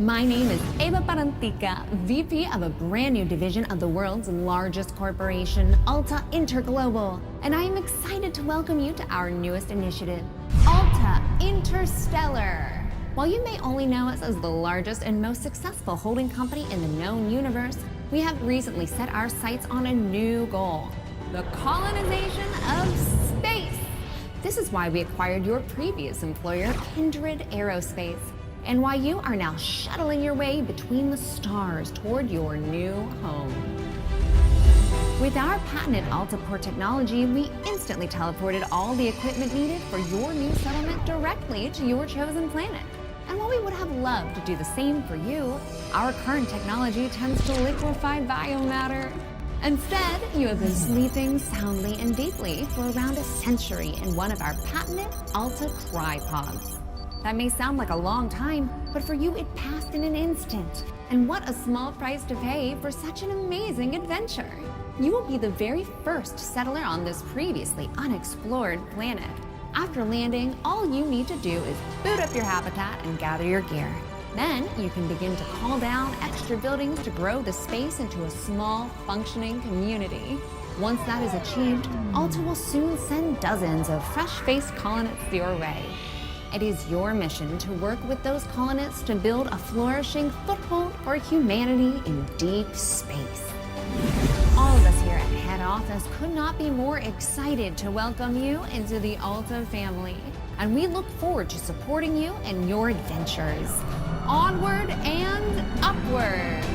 My name is Eva Parantica, VP of a brand new division of the world's largest corporation, Alta Interglobal, and I am excited to welcome you to our newest initiative, Alta Interstellar. While you may only know us as the largest and most successful holding company in the known universe, we have recently set our sights on a new goal, the colonization of space. This is why we acquired your previous employer, Kindred Aerospace, and why you are now shuttling your way between the stars toward your new home. With our patented AltaPort technology, we instantly teleported all the equipment needed for your new settlement directly to your chosen planet. And while we would have loved to do the same for you, our current technology tends to liquefy biomatter. Instead, you have been sleeping soundly and deeply for around a century in one of our patented Alta Crypods. That may sound like a long time, but for you it passed in an instant. And what a small price to pay for such an amazing adventure. You will be the very first settler on this previously unexplored planet. After landing, all you need to do is boot up your habitat and gather your gear. Then you can begin to call down extra buildings to grow the space into a small, functioning community. Once that is achieved, Alta will soon send dozens of fresh-faced colonists your way. It is your mission to work with those colonists to build a flourishing foothold for humanity in deep space. All of us here at head office could not be more excited to welcome you into the Alta family, and we look forward to supporting you in your adventures. Onward and upward!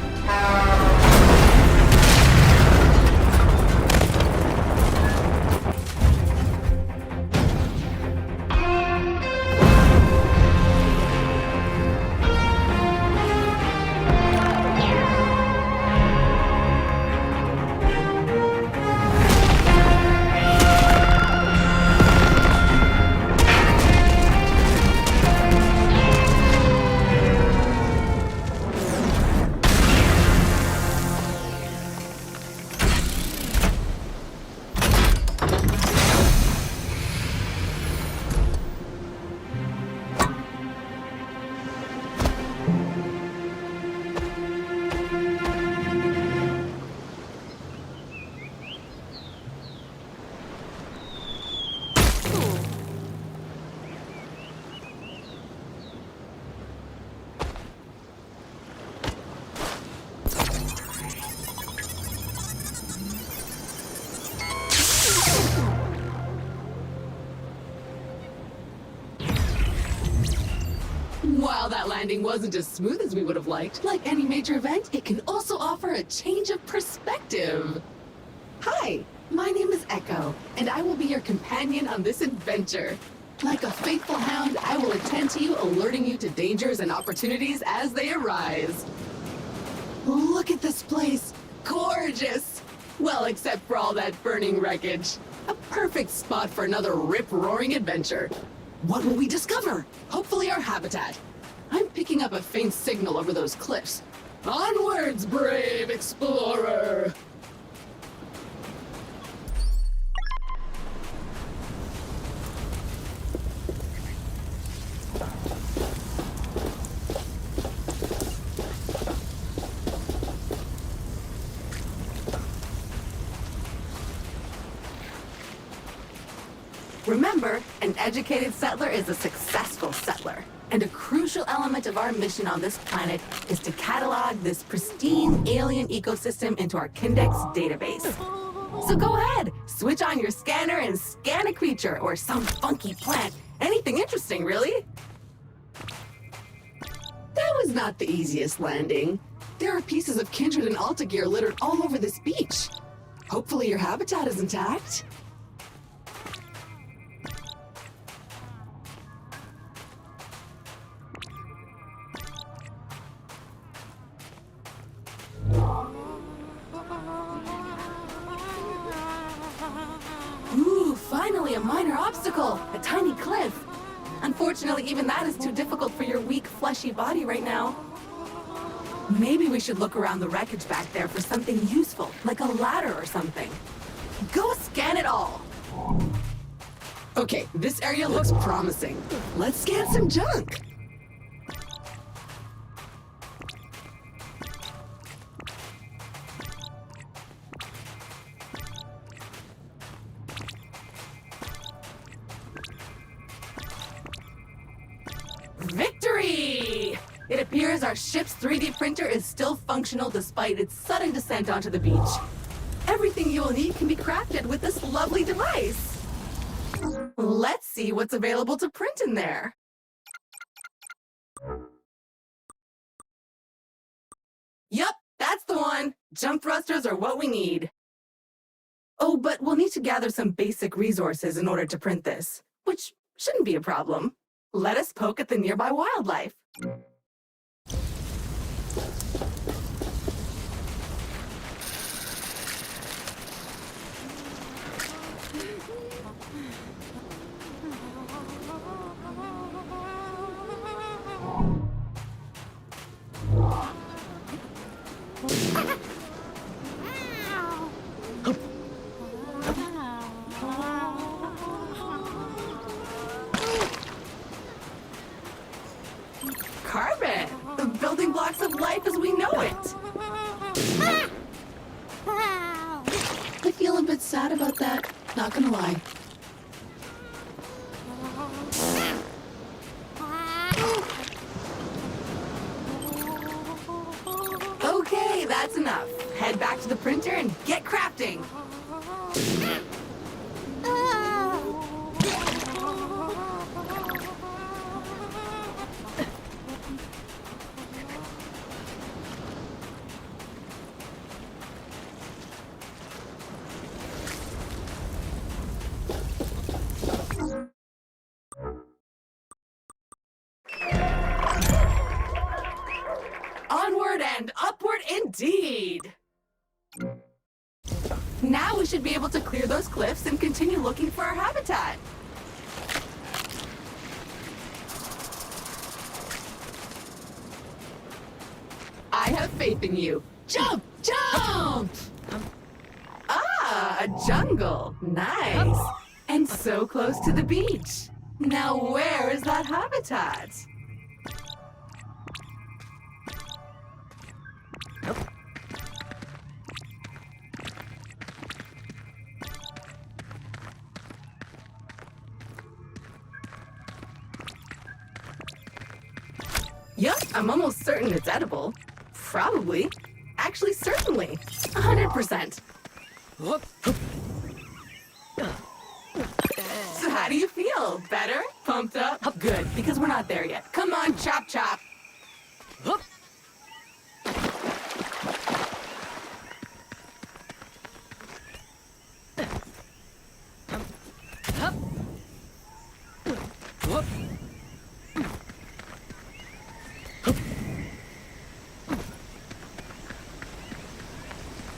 While that landing wasn't as smooth as we would have liked, like any major event, it can also offer a change of perspective. Hi, my name is Echo, and I will be your companion on this adventure. Like a faithful hound, I will attend to you, alerting you to dangers and opportunities as they arise. Look at this place. Gorgeous! Well, except for all that burning wreckage. A perfect spot for another rip-roaring adventure. What will we discover? Hopefully our habitat. I'm picking up a faint signal over those cliffs. Onwards, brave explorer! Remember, an educated settler is a successful settler. And a crucial element of our mission on this planet is to catalog this pristine alien ecosystem into our Kindex database. So go ahead, switch on your scanner and scan a creature or some funky plant, anything anything interesting, really. That was not the easiest landing. There are pieces of Kindred and Alta gear littered all over this beach. Hopefully your habitat is intact. Ooh, finally a minor obstacle, a tiny cliff. Unfortunately, even that is too difficult for your weak, fleshy body right now. Maybe we should look around the wreckage back there for something useful, like a ladder or something. Go scan it all! Okay, this area looks promising. Let's scan some junk! Victory! It appears our ship's 3D printer is still functional despite its sudden descent onto the beach. Everything you will need can be crafted with this lovely device. Let's see what's available to print in there. Yup, that's the one. Jump thrusters are what we need. Oh, but we'll need to gather some basic resources in order to print this, which shouldn't be a problem. Let us poke at the nearby wildlife. Carbon! The building blocks of life as we know it! I feel a bit sad about that, not gonna lie. Okay, that's enough. Head back to the printer and get crafting! Onward and upward indeed! Now we should be able to clear those cliffs and continue looking for our habitat. I have faith in you. Jump! Jump! Ah, a jungle. Nice. And so close to the beach. Now where is that habitat? Yup, I'm almost certain it's edible. Probably. Actually, certainly. 100%. So how do you feel? Better? Pumped up? Good, because we're not there yet. Come on, chop chop.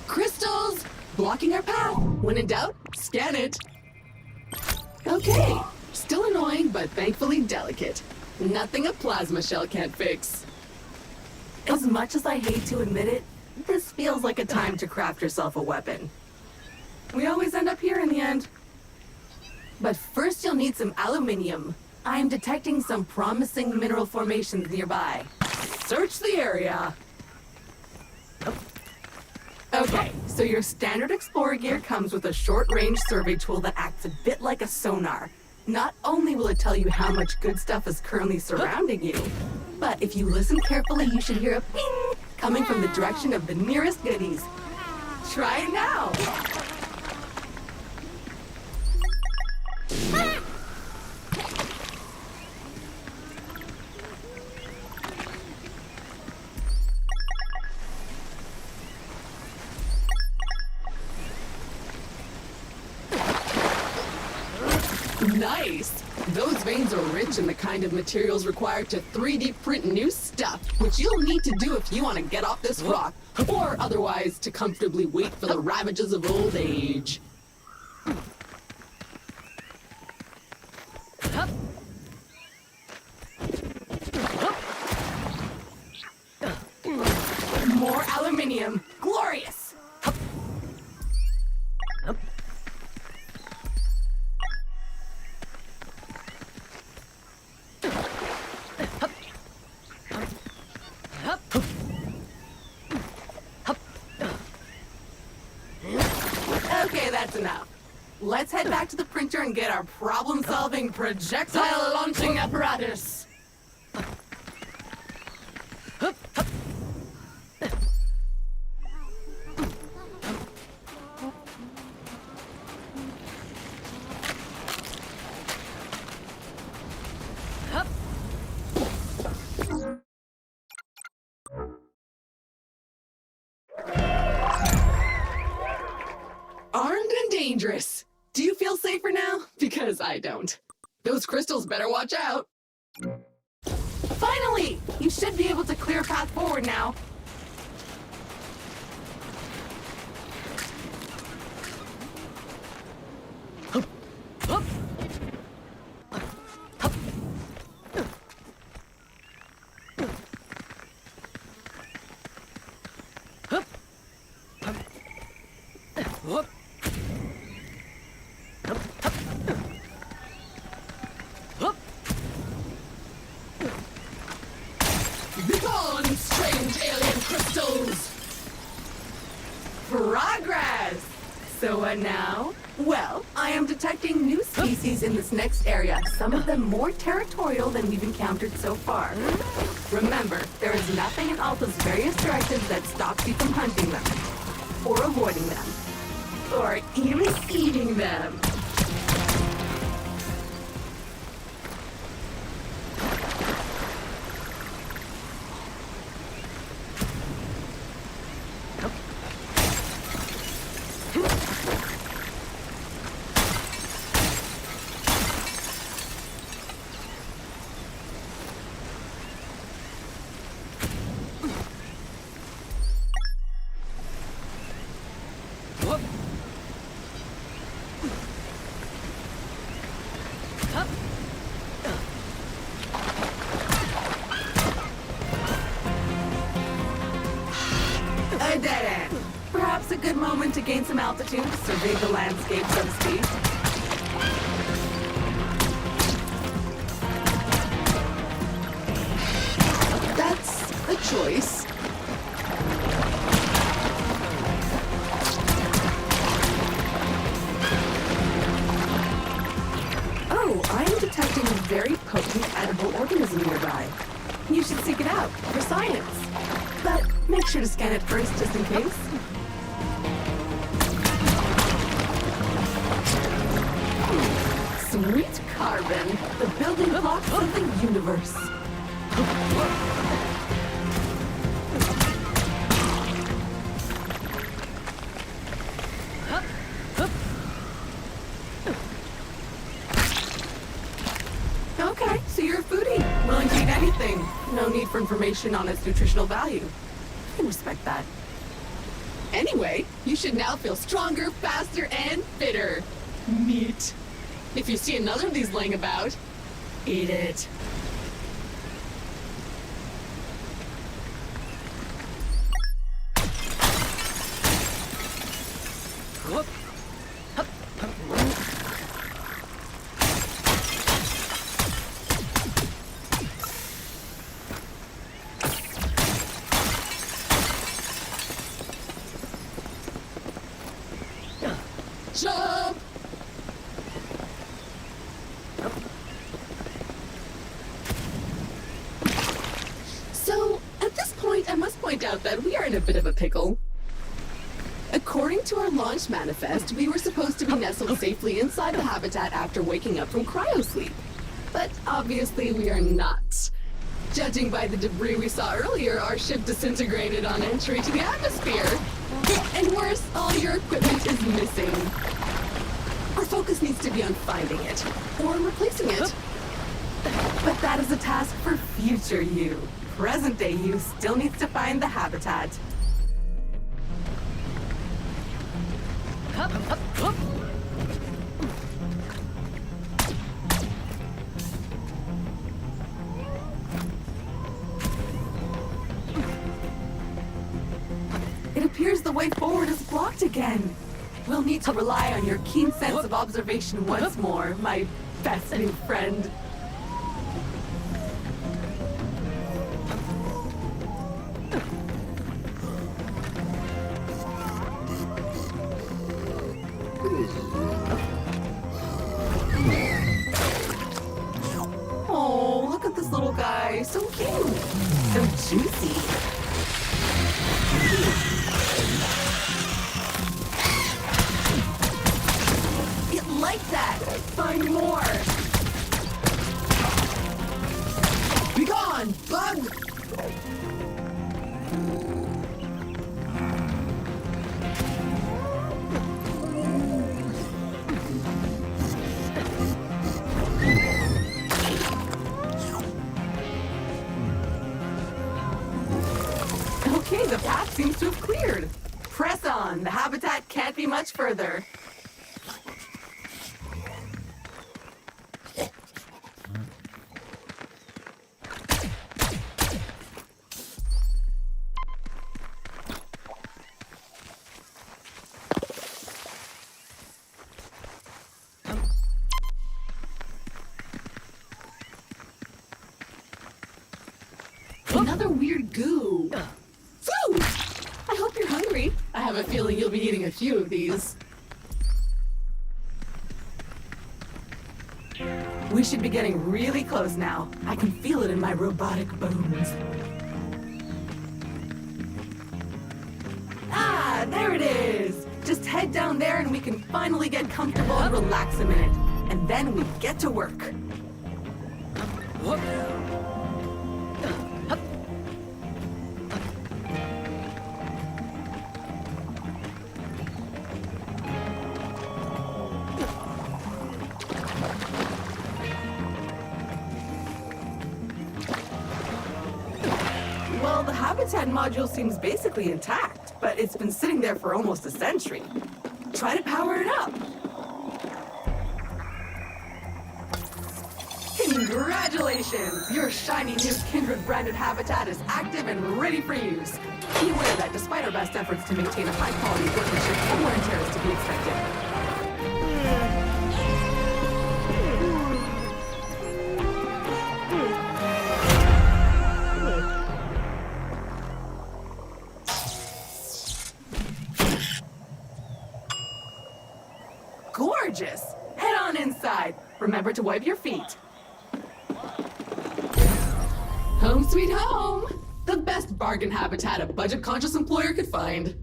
Crystals! Blocking our path. When in doubt, scan it. Okay. Still annoying, but thankfully delicate. Nothing a plasma shell can't fix. As much as I hate to admit it, this feels like a time to craft yourself a weapon. We always end up here in the end. But first you'll need some aluminium. I am detecting some promising mineral formations nearby. Search the area. Okay, so your standard explorer gear comes with a short-range survey tool that acts a bit like a sonar. Not only will it tell you how much good stuff is currently surrounding you, but if you listen carefully, you should hear a ping coming from the direction of the nearest goodies. Try it now! Nice! Those veins are rich in the kind of materials required to 3D print new stuff, which you'll need to do if you want to get off this rock, or otherwise to comfortably wait for the ravages of old age. More aluminium. Glorious! Okay, that's enough. Let's head back to the printer and get our problem-solving projectile launching apparatus. Armed and dangerous. Do you feel safer now? Because I don't. Those crystals better watch out. Finally! You should be able to clear a path forward now. Begone, strange alien crystals! Progress! So what now? Well, I am detecting new species in this next area, some of them more territorial than we've encountered so far. Remember, there is nothing in Alta's various directives that stops you from hunting them, or avoiding them, or even eating them. A dead end. Perhaps a good moment to gain some altitude, survey the landscape, so to speak. That's a choice. Oh, I am detecting a very potent edible organism nearby. You should seek it out for science. But make sure to scan it first, just in case. Sweet carbon, the building blocks of the universe. Okay, so you're a foodie, willing to eat anything. No need for information on its nutritional value. I can respect that. Anyway, you should now feel stronger, faster, and fitter. Meat. If you see another of these laying about, eat it. Jump! So, at this point, I must point out that we are in a bit of a pickle. According to our launch manifest, we were supposed to be nestled safely inside the habitat after waking up from cryosleep. But obviously we are not. Judging by the debris we saw earlier, our ship disintegrated on entry to the atmosphere. And worse, all your equipment is missing. Our focus needs to be on finding it, or replacing it. But that is a task for future you. Present day you still needs to find the habitat. It appears the way forward is blocked again. We'll need to rely on your keen sense of observation once more, my best new friend. Oh, look at this little guy. So cute. So juicy. It liked that. Find more. Be gone, bug. Okay, the path seems to have cleared. Press on. The habitat can't be much further. Another weird goo. Food! I hope you're hungry. I have a feeling you'll be eating a few of these. We should be getting really close now. I can feel it in my robotic bones. Ah, there it is! Just head down there and we can finally get comfortable and relax a minute. And then we get to work. Well, the habitat module seems basically intact, but it's been sitting there for almost a century. Try to power it up. Congratulations! Your shiny new Kindred-branded habitat is active and ready for use. Be aware that despite our best efforts to maintain a high-quality workmanship, more and tear is to be expected. Gorgeous! Head on inside. Remember to wipe your feet. Home sweet home! The best bargain habitat a budget-conscious employer could find.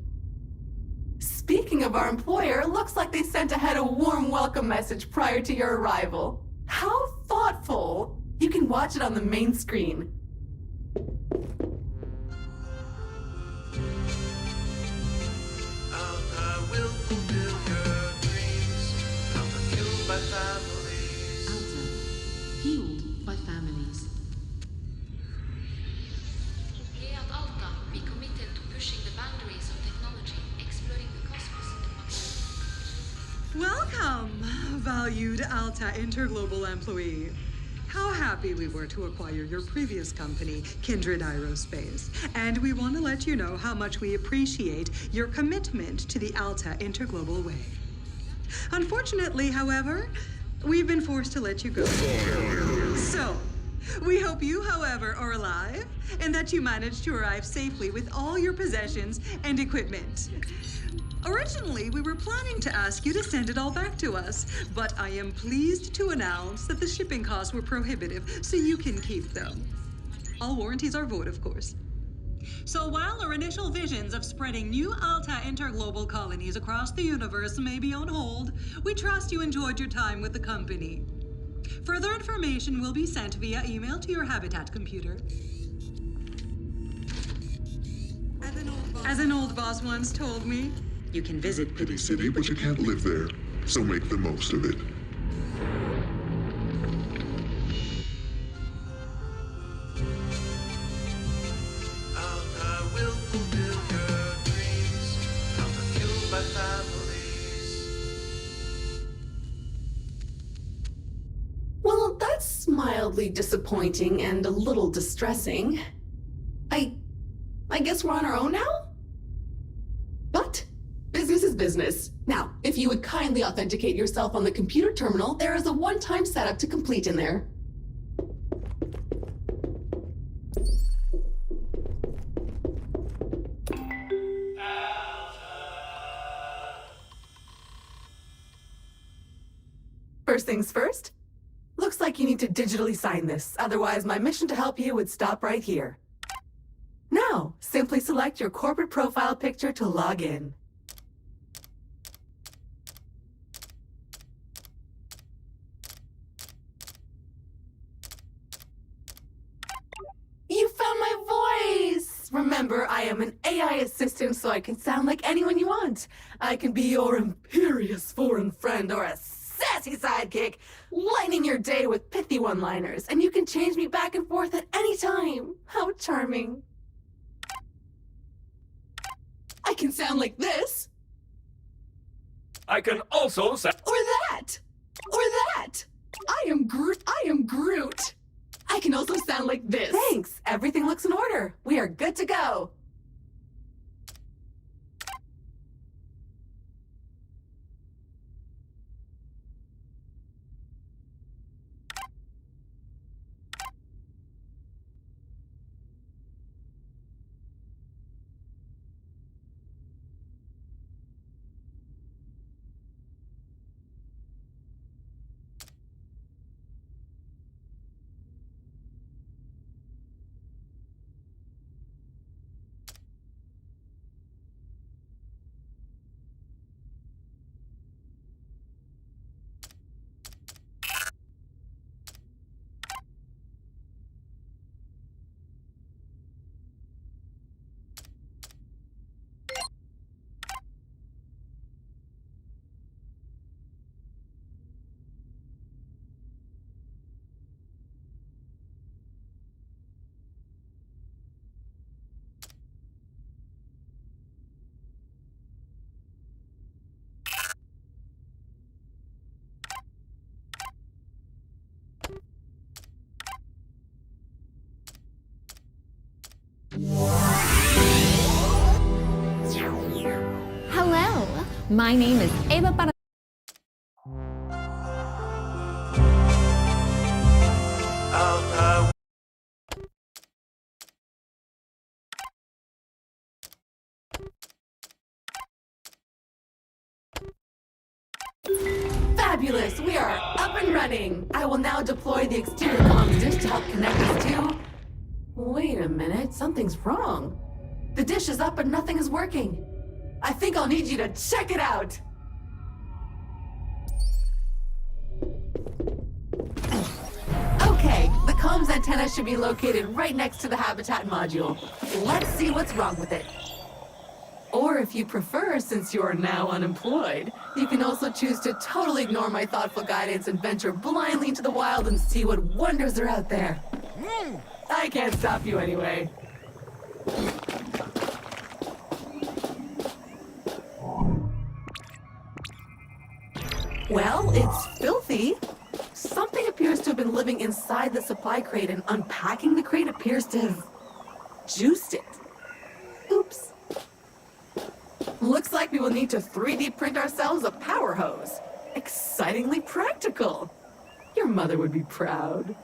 Speaking of our employer, looks like they sent ahead a warm welcome message prior to your arrival. How thoughtful! You can watch it on the main screen. I will fulfill your dreams. I'm fueled by families. Alta, fueled by families. Here at Alta, we committed to pushing the boundaries of technology, exploring the cosmos and Welcome, valued Alta Interglobal employee. How happy we were to acquire your previous company, Kindred Aerospace. And we want to let you know how much we appreciate your commitment to the Alta Interglobal way. Unfortunately, however, we've been forced to let you go. So, we hope you, however, are alive and that you managed to arrive safely with all your possessions and equipment. Originally, we were planning to ask you to send it all back to us, but I am pleased to announce that the shipping costs were prohibitive, so you can keep them. All warranties are void, of course. So while our initial visions of spreading new Alta interglobal colonies across the universe may be on hold, we trust you enjoyed your time with the company. Further information will be sent via email to your Habitat computer. As an old boss once told me, you can visit Pity City, but you can't live there. so make the most of it. Alta will fulfill your dreams. Alta fueled by families. Well, that's mildly disappointing and a little distressing. I guess we're on our own now? But business is business. Now, if you would kindly authenticate yourself on the computer terminal, there is a one-time setup to complete in there. First things first, looks like you need to digitally sign this, otherwise my mission to help you would stop right here. Now, simply select your corporate profile picture to log in. You found my voice! Remember, I am an AI assistant, so I can sound like anyone you want. I can be your imperious foreign friend or a sassy sidekick, lightening your day with pithy one-liners, and you can change me back and forth at any time. How charming. I can sound like this. I can also say. Or that. Or that. I am Groot. I can also sound like this. Thanks. Everything looks in order. We are good to go. Hello, my name is Eva Alta. Fabulous! We are up and running! I will now deploy the exterior comms dish to help connect us to... Wait a minute, something's wrong. The dish is up but nothing is working. I think I'll need you to check it out! Okay, the comms antenna should be located right next to the habitat module. Let's see what's wrong with it. Or if you prefer, since you're now unemployed, you can also choose to totally ignore my thoughtful guidance and venture blindly into the wild and see what wonders are out there. I can't stop you anyway. Well, it's filthy. Something appears to have been living inside the supply crate, and unpacking the crate appears to have juiced it. Oops. Looks like we will need to 3D print ourselves a power hose. Excitingly practical. Your mother would be proud.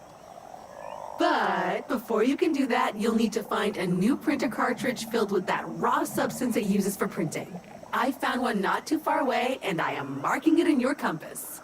But before you can do that, you'll need to find a new printer cartridge filled with that raw substance it uses for printing. I found one not too far away, and I am marking it in your compass.